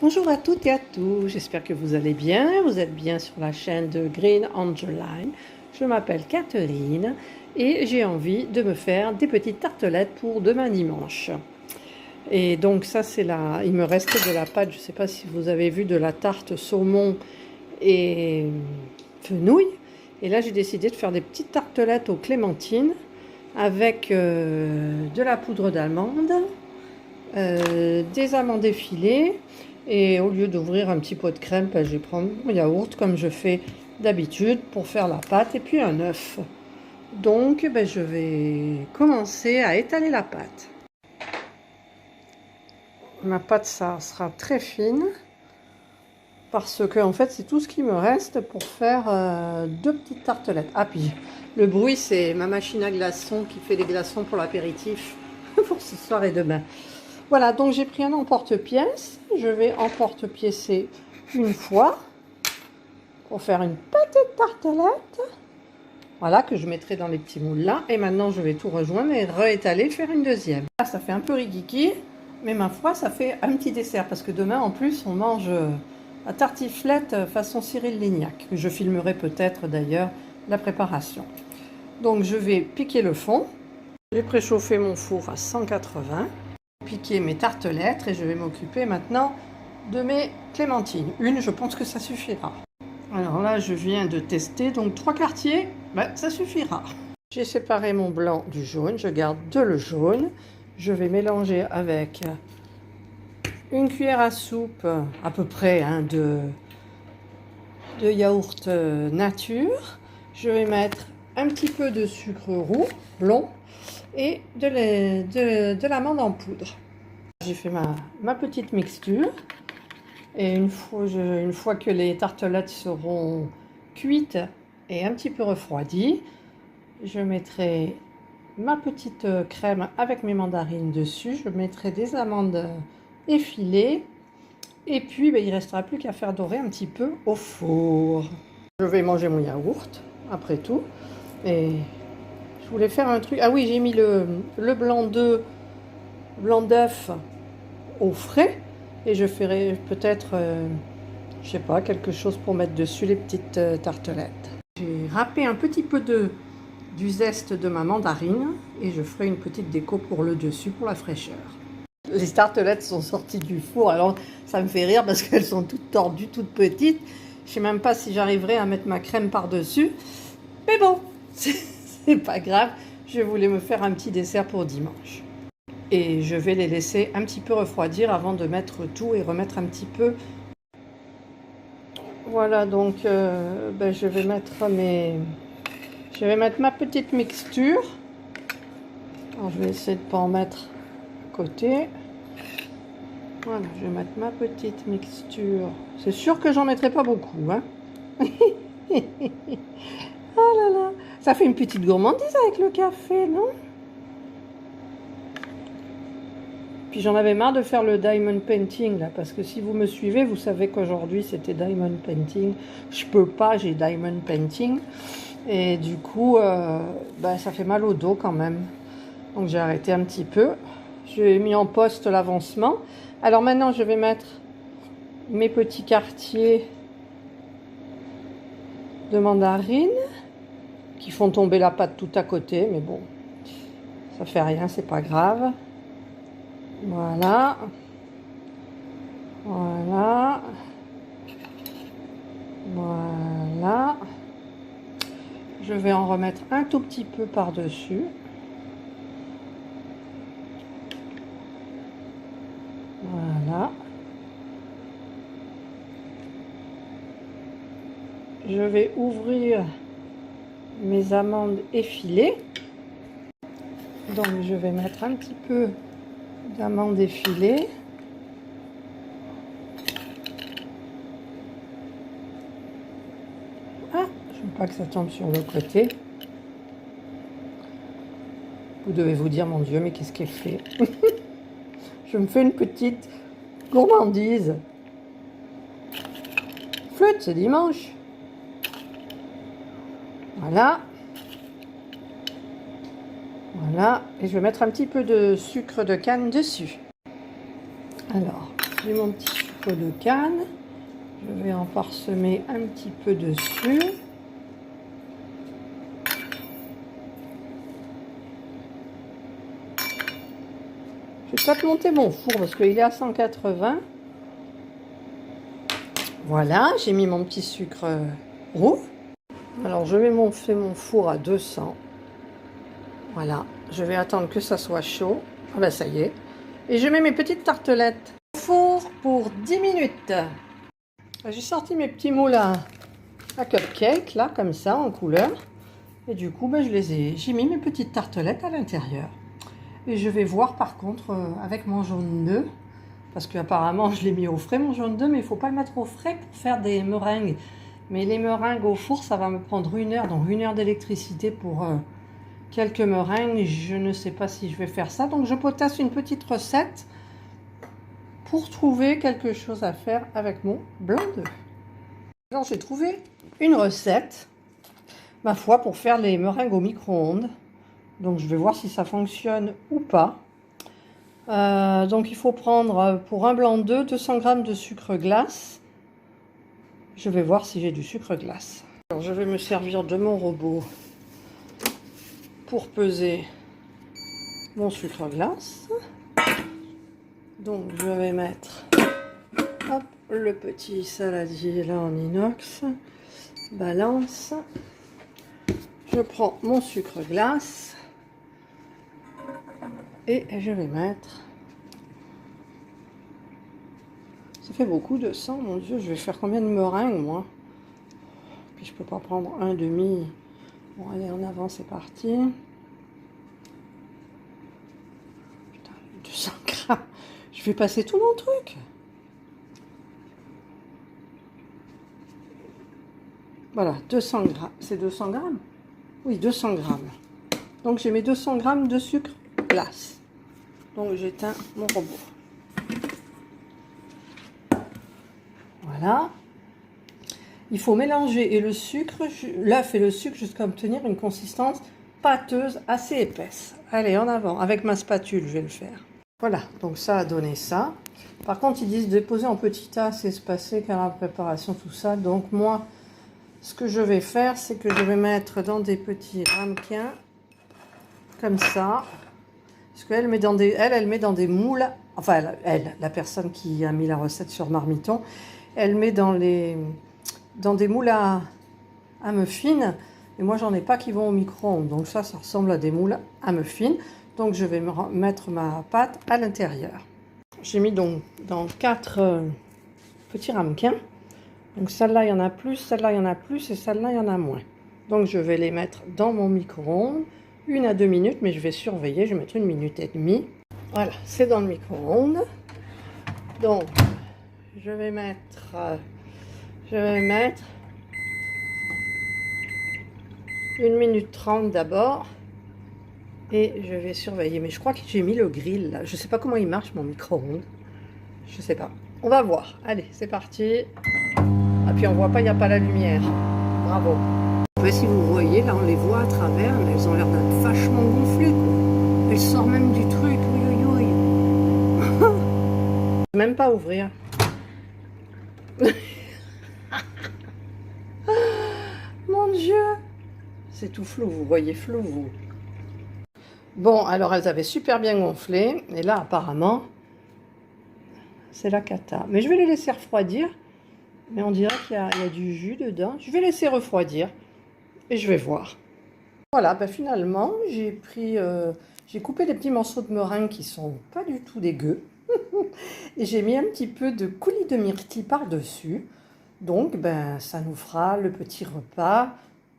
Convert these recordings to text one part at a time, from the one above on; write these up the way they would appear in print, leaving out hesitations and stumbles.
Bonjour à toutes et à tous, j'espère que vous allez bien, vous êtes bien sur la chaîne de Green Angeline. Je m'appelle Catherine et j'ai envie de me faire des petites tartelettes pour demain dimanche. Et donc ça c'est là, il me restait de la pâte, je ne sais pas si vous avez vu, de la tarte saumon et fenouil. Et là j'ai décidé de faire des petites tartelettes aux clémentines avec de la poudre d'amande, des amandes effilées. Et au lieu d'ouvrir un petit pot de crème, je vais prendre mon yaourt comme je fais d'habitude pour faire la pâte et puis un œuf. Donc je vais commencer à étaler la pâte. Ma pâte ça sera très fine parce que en fait c'est tout ce qui me reste pour faire deux petites tartelettes. Ah puis le bruit c'est ma machine à glaçons qui fait des glaçons pour l'apéritif pour ce soir et demain. Voilà, donc j'ai pris un emporte-pièce. Je vais emporte-piécer une fois pour faire une petite tartelette. Voilà, que je mettrai dans les petits moules là. Et maintenant, je vais tout rejoindre et réétaler, faire une deuxième. Là, ça fait un peu rigiki, mais ma foi, ça fait un petit dessert. Parce que demain, en plus, on mange la tartiflette façon Cyril Lignac. Je filmerai peut-être d'ailleurs la préparation. Donc, je vais piquer le fond. J'ai préchauffé mon four à 180. Piquer mes tartelettes et je vais m'occuper maintenant de mes clémentines. Une, je pense que ça suffira. Alors là, je viens de tester, donc 3 quartiers, ça suffira. J'ai séparé mon blanc du jaune, je garde le jaune. Je vais mélanger avec une cuillère à soupe, à peu près, de yaourt nature. Je vais mettre un petit peu de sucre roux, blond, et de l'amande en poudre. J'ai fait ma petite mixture et une fois que les tartelettes seront cuites et un petit peu refroidies, je mettrai ma petite crème avec mes mandarines dessus. Je mettrai des amandes effilées et puis il ne restera plus qu'à faire dorer un petit peu au four. Je vais manger mon yaourt après tout et je voulais faire un truc. Ah oui, j'ai mis le blanc d'œuf au frais et je ferai peut-être, je sais pas, quelque chose pour mettre dessus les petites tartelettes. J'ai râpé un petit peu du zeste de ma mandarine et je ferai une petite déco pour le dessus pour la fraîcheur. Les tartelettes sont sorties du four, alors ça me fait rire parce qu'elles sont toutes tordues, toutes petites. Je sais même pas si j'arriverai à mettre ma crème par-dessus, mais bon, c'est pas grave, je voulais me faire un petit dessert pour dimanche. Et je vais les laisser un petit peu refroidir avant de mettre tout et remettre un petit peu. Voilà, donc je vais mettre ma petite mixture. Alors, je vais essayer de ne pas en mettre à côté. Voilà, je vais mettre ma petite mixture. C'est sûr que j'en mettrai pas beaucoup, hein. Oh là là, ça fait une petite gourmandise avec le café, non? Puis j'en avais marre de faire le diamond painting là, parce que si vous me suivez, vous savez qu'aujourd'hui c'était diamond painting. Je peux pas, j'ai diamond painting. Et du coup, ça fait mal au dos quand même. Donc j'ai arrêté un petit peu. J'ai mis en poste l'avancement. Alors maintenant, je vais mettre mes petits quartiers de mandarine qui font tomber la pâte tout à côté. Mais bon, ça fait rien, c'est pas grave. Voilà, voilà, voilà. Je vais en remettre un tout petit peu par-dessus. Voilà. Je vais ouvrir mes amandes effilées. Donc je vais mettre un petit peu d'amandes effilées. Ah, je ne veux pas que ça tombe sur le côté. Vous devez vous dire, mon Dieu, mais qu'est-ce qu'elle fait? Je me fais une petite gourmandise. Flûte, c'est dimanche. Voilà. Voilà, et je vais mettre un petit peu de sucre de canne dessus. Alors, j'ai mon petit sucre sucre de canne. Je vais en parsemer un petit peu dessus. Je vais peut-être monter mon four parce qu'il est à 180. Voilà, j'ai mis mon petit sucre roux. Alors je vais monter mon four à 200. Voilà, je vais attendre que ça soit chaud. Ah ben ça y est. Et je mets mes petites tartelettes au four pour 10 minutes. J'ai sorti mes petits moules à cupcake, là, comme ça, en couleur. Et du coup, ben, j'ai mis mes petites tartelettes à l'intérieur. Et je vais voir par contre avec mon jaune d'œuf, parce qu'apparemment je l'ai mis au frais mon jaune d'œuf, mais il ne faut pas le mettre au frais pour faire des meringues. Mais les meringues au four, ça va me prendre 1 heure, donc 1 heure d'électricité pour quelques meringues. Je ne sais pas si je vais faire ça, donc je potasse une petite recette pour trouver quelque chose à faire avec mon blanc d'œuf. Alors j'ai trouvé une recette, ma foi, pour faire les meringues au micro-ondes. Donc je vais voir si ça fonctionne ou pas. Donc il faut prendre pour un blanc d'œuf 200 g de sucre glace. Je vais voir si j'ai du sucre glace. Alors je vais me servir de mon robot pour peser mon sucre glace. Donc je vais mettre hop, le petit saladier là en inox. Balance. Je prends mon sucre glace. Et je vais mettre... Ça fait beaucoup de sang, mon Dieu. Je vais faire combien de meringues, moi? Puis je peux pas prendre un demi. Bon, allez, en avant, c'est parti. Putain, 200 grammes. Je vais passer tout mon truc. Voilà, 200 grammes. C'est 200 grammes? Oui, 200 grammes. Donc, j'ai mes 200 grammes de sucre glace. Donc, j'éteins mon robot. Voilà. Il faut mélanger et le sucre, l'œuf et le sucre jusqu'à obtenir une consistance pâteuse assez épaisse. Allez, en avant. Avec ma spatule, je vais le faire. Voilà, donc ça a donné ça. Par contre, ils disent déposer en petit tas, c'est espacé car la préparation, tout ça. Donc moi, ce que je vais faire, c'est que je vais mettre dans des petits ramequins, comme ça. Parce qu'elle met dans des, elle met dans des moules. Enfin, la personne qui a mis la recette sur Marmiton, elle met dans des moules à muffins. Et moi, j'en ai pas qui vont au micro-ondes. Donc ça ressemble à des moules à muffins. Donc je vais mettre ma pâte à l'intérieur. J'ai mis donc dans 4 petits ramequins. Donc celle-là, il y en a plus, celle-là, il y en a plus, et celle-là, il y en a moins. Donc je vais les mettre dans mon micro-ondes. 1 à 2 minutes, mais je vais surveiller, je vais mettre 1 minute et demie. Voilà, c'est dans le micro-ondes. Donc, je vais mettre 1 minute 30 d'abord. Et je vais surveiller. Mais je crois que j'ai mis le grill là. Je ne sais pas comment il marche mon micro-ondes. Je ne sais pas. On va voir. Allez, c'est parti. Ah, puis on voit pas, il n'y a pas la lumière. Bravo. Je sais pas si vous voyez, là on les voit à travers, mais elles ont l'air d'être vachement gonflées, quoi. Elles sortent même du truc, oui, oui, oui. Même pas ouvrir. Mon Dieu. C'est tout flou, vous voyez flou, vous. Bon, alors elles avaient super bien gonflé, et là apparemment, c'est la cata. Mais je vais les laisser refroidir, mais on dirait qu'il y a du jus dedans. Je vais laisser refroidir. Et je vais voir. Voilà, ben finalement, j'ai coupé des petits morceaux de meringue qui sont pas du tout dégueux. Et j'ai mis un petit peu de coulis de myrtille par-dessus. Donc, ben, ça nous fera le petit repas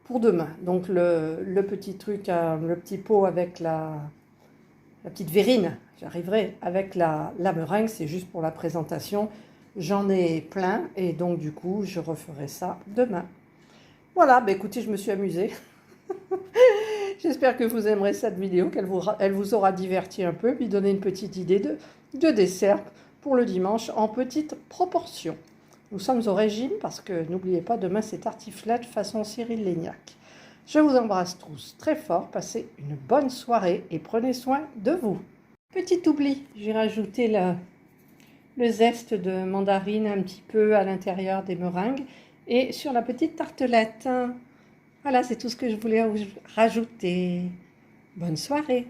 pour demain. Donc, le petit truc, le petit pot avec la petite verrine, j'arriverai avec la meringue, c'est juste pour la présentation. J'en ai plein et donc, du coup, je referai ça demain. Voilà, bah écoutez, je me suis amusée. J'espère que vous aimerez cette vidéo, qu'elle vous aura diverti un peu, puis donné une petite idée de dessert pour le dimanche en petite proportion. Nous sommes au régime parce que, n'oubliez pas, demain c'est tartiflette façon Cyril Lignac. Je vous embrasse tous très fort, passez une bonne soirée et prenez soin de vous. Petit oubli, j'ai rajouté le zeste de mandarine un petit peu à l'intérieur des meringues et sur la petite tartelette. Voilà, c'est tout ce que je voulais rajouter. Bonne soirée!